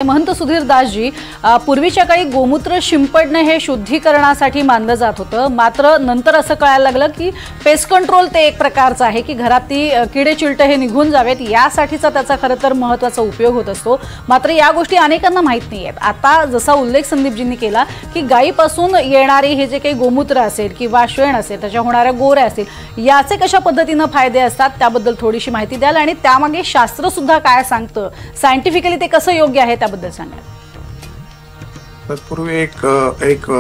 महंत सुधीर दासजी, पूर्वीच्या काळी गोमूत्र शिंपडणे हे शुद्धीकरणासाठी मानलं जात होतं, मात्र नंतर असं कळायला लागलं की पेस्ट कंट्रोल ते एक प्रकारचं आहे की घरातली किडे चिलटे हे निघून जावेत यासाठीचा त्याचा खरं तर महत्त्वाचा उपयोग होत असतो। मात्र या गोष्टी अनेकांना माहित नाहीयेत। आता जसा उल्लेख संदीपजींनी केला की गायीपासून येणारी हे जे काही गोमूत्र असेल किंवा शेण असेल त्याच्या होणाऱ्या गोऱ्या असतील याचे कशा पद्धतीने फायदे असतात त्याबद्दल थोडीशी माहिती द्याल आणि त्यामागे शास्त्र सुद्धा काय सांगतं, सायंटिफिकली ते कसं योग्य आहे त्याबद्दल सांगा। तत्पूर्वी एक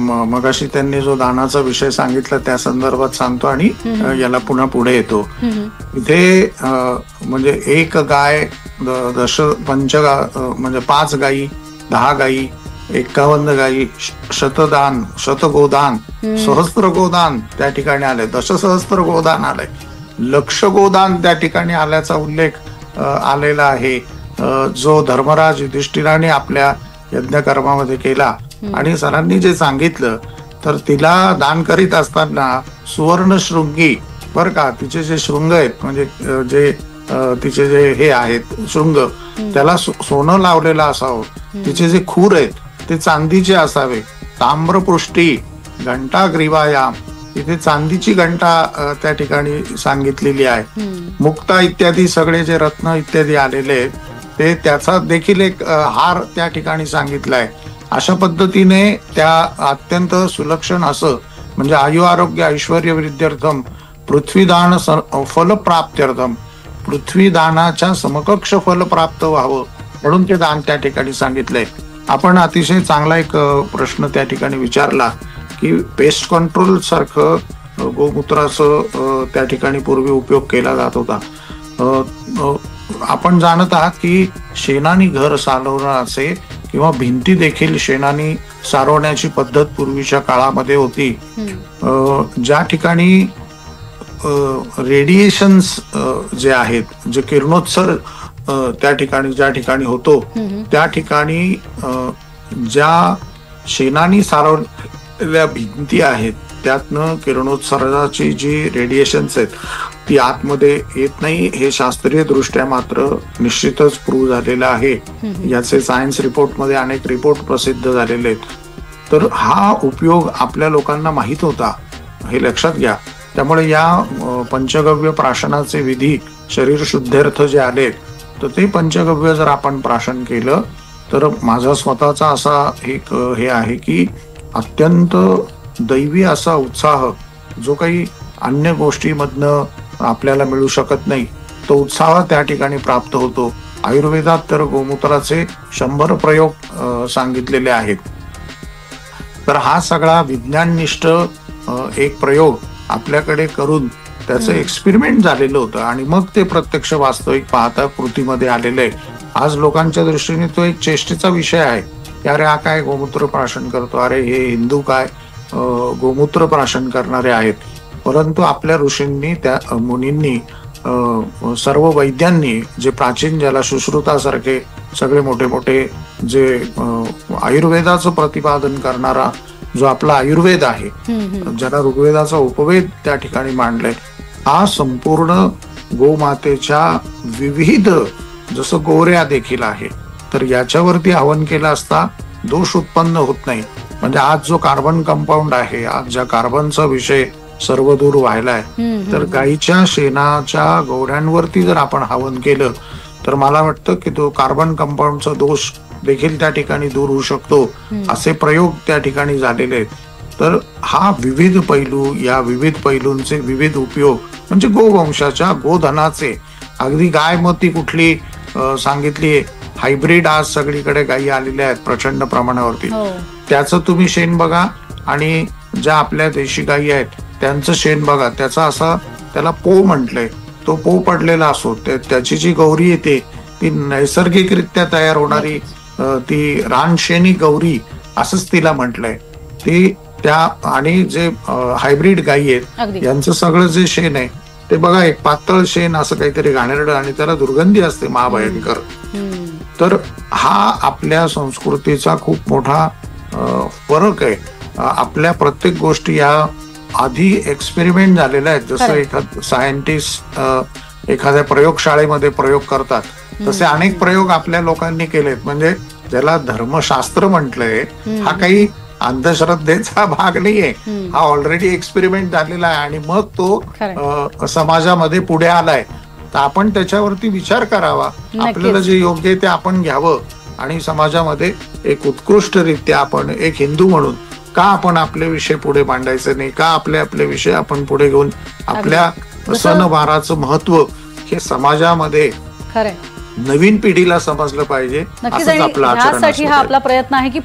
मगाशी त्यांनी जो दानाचा विषय सांगितला त्या संदर्भात सांगतो आणि याला पुढे येतो। इथे म्हणजे एक गाय म्हणजे 5 गायी, 10 गायी, 51 गायी, शतदान, शतगोदान, सहस्त्र गोदान त्या ठिकाणी आले, दशसहस्त्र गोदान आलंय, लक्ष गोदान त्या ठिकाणी आल्याचा उल्लेख आलेला आहे, जो धर्मराज युधिष्ठिराने आपल्या यज्ञकर्मामध्ये केला। आणि सरांनी जे सांगितलं तर तिला दान करीत असताना सुवर्ण शृंगी बर का, तिचे जे शृंग आहेत म्हणजे जे तिचे जे हे आहेत शृंग त्याला सोनं लावलेलं असावं, तिचे जे खूर आहेत ते चांदीचे असावे, ताम्रपृष्टी घंटा ग्रीवायाम तिथे चांदीची घंटा त्या ठिकाणी सांगितलेली आहे, मुक्ता इत्यादी सगळे जे रत्न इत्यादी आलेले आहेत ते त्याचा देखील एक हार त्या ठिकाणी सांगितलाय। अशा पद्धतीने त्या अत्यंत सुलक्षण असं म्हणजे आयु आरोग्य ऐश्वर्य वृद्ध्यर्थम पृथ्वीदान फलप्राप्त्यर्थम, पृथ्वीदानाच्या समकक्ष फल प्राप्त व्हावं म्हणून ते दान त्या ठिकाणी सांगितलंय। आपण अतिशय चांगला एक प्रश्न त्या ठिकाणी विचारला की पेस्ट कंट्रोल सारखं गोमूत्राचं त्या ठिकाणी पूर्वी उपयोग केला जात होता। आपण जाणत आहात की शेणाने घर सारवण्याचे किंवा भिंती देखील शेणाने सारवण्याची पद्धत पूर्वीच्या काळामध्ये होती। ज्या ठिकाणी रेडिएशन्स जे आहेत, जे किरणोत्सर्ग त्या ठिकाणी ज्या ठिकाणी होतो त्या ठिकाणी ज्या शेणाने सारवलेल्या भिंती आहेत त्यातनं किरणोत्सर्गाची जी रेडिएशन्स आहेत ती आतमध्ये येत नाही, हे शास्त्रीय दृष्ट्या मात्र निश्चितच प्रूव्ह झालेलं आहे। याचे सायन्स रिपोर्ट मध्ये अनेक रिपोर्ट प्रसिद्ध झालेले आहेत। तर हा उपयोग आपल्या लोकांना माहित होता हे लक्षात घ्या। त्यामुळे या पंचगव्य प्राशनाचे विधी शरीर शुद्ध्यर्थ जे आलेत तर ते पंचगव्य जर आपण प्राशन केलं तर माझा स्वतःचा असा एक हे आहे की अत्यंत दैवी असा उत्साह जो काही अन्य गोष्टीमधनं आपल्याला मिळू शकत नाही तो उत्साह त्या ठिकाणी प्राप्त होतो। आयुर्वेदात तर गोमूत्राचे 100 प्रयोग सांगितलेले आहेत। तर हा सगळा विज्ञाननिष्ठ एक प्रयोग आपल्याकडे करून त्याचं एक्सपेरिमेंट झालेलं होतं आणि मग ते प्रत्यक्ष वास्तविक पाहता कृतीमध्ये आलेलं आहे। आज लोकांच्या दृष्टीने तो एक चेष्टेचा विषय आहे की अरे हा काय गोमूत्र प्राशन करतो, अरे हे हिंदू काय गोमूत्र प्राशन करणारे आहेत। परंतु आपल्या ऋषींनी त्या मुनींनी सर्व वैद्यांनी जे प्राचीन ज्याला सुश्रुतासारखे सगळे मोठे मोठे जे आयुर्वेदाचं प्रतिपादन करणारा जो आपला आयुर्वेद आहे ज्याला ऋग्वेदाचा उपवेद त्या ठिकाणी मांडलाय, हा संपूर्ण गोमातेच्या विविध जसं गोऱ्या देखील आहे तर याच्यावरती हवन केलं असता दोष उत्पन्न होत नाही। म्हणजे आज जो कार्बन कंपाऊंड आहे, आज ज्या कार्बनचा विषय सर्व दूर व्हायलाय तर गायीच्या शेणाच्या गोऱ्यांवरती जर आपण हवन केलं तर मला वाटतं की तो कार्बन कंपाऊंडचा दोष देखील त्या ठिकाणी दूर होऊ शकतो, असे प्रयोग त्या ठिकाणी झालेले आहेत। तर हा विविध पैलू, या विविध पैलूंचे विविध उपयोग म्हणजे गोवंशाच्या गोधनाचे, अगदी गाय मग ती कुठली सांगितली हायब्रिड आज सगळीकडे गायी आलेल्या आहेत प्रचंड प्रमाणावरती, त्याचं तुम्ही शेण बघा आणि ज्या आपल्या देशी गायी आहेत त्यांचं शेण बघा, त्याचा असा त्याला पो म्हटलंय, तो पो पडलेला असो, त्याची जी गौरी येते ती नैसर्गिकरित्या तयार होणारी ती रानशेणी गौरी असंच तिला म्हटलंय ती त्या। आणि जे हायब्रिड गायी आहेत यांचं सगळं जे शेण आहे ते बघा एक पातळ शेण असं काहीतरी घाणेरडं आणि त्याला दुर्गंधी असते महाभयंकर। तर हा आपल्या संस्कृतीचा खूप मोठा फरक आहे। आपल्या प्रत्येक गोष्टी या आधी एक्सपेरिमेंट झालेल्या आहेत, जसं एखाद सायंटिस्ट एखाद्या प्रयोगशाळेमध्ये प्रयोग करतात तसे अनेक प्रयोग आपल्या लोकांनी केलेत. म्हणजे ज्याला धर्मशास्त्र म्हटलंय, हा काही अंधश्रद्धेचा भाग नाहीये, हा ऑलरेडी एक्सपेरिमेंट झालेला आहे आणि मग तो समाजामध्ये पुढे आलाय. तर आपण त्याच्यावरती विचार करावा, आपल्याला जे योग्य आहे ते आपण घ्यावं आणि समाजामध्ये एक उत्कृष्टरित्या आपण एक हिंदू म्हणून का आपण आपले विषय पुढे मांडायचे नाही, का आपले विषय आपण पुढे घेऊन आपल्या सणवाराचं महत्व हे समाजामध्ये नवीन पिढीला समजलं पाहिजे. नक्कीच. असंच आपलं आचरण हा आपला प्रयत्न आहे की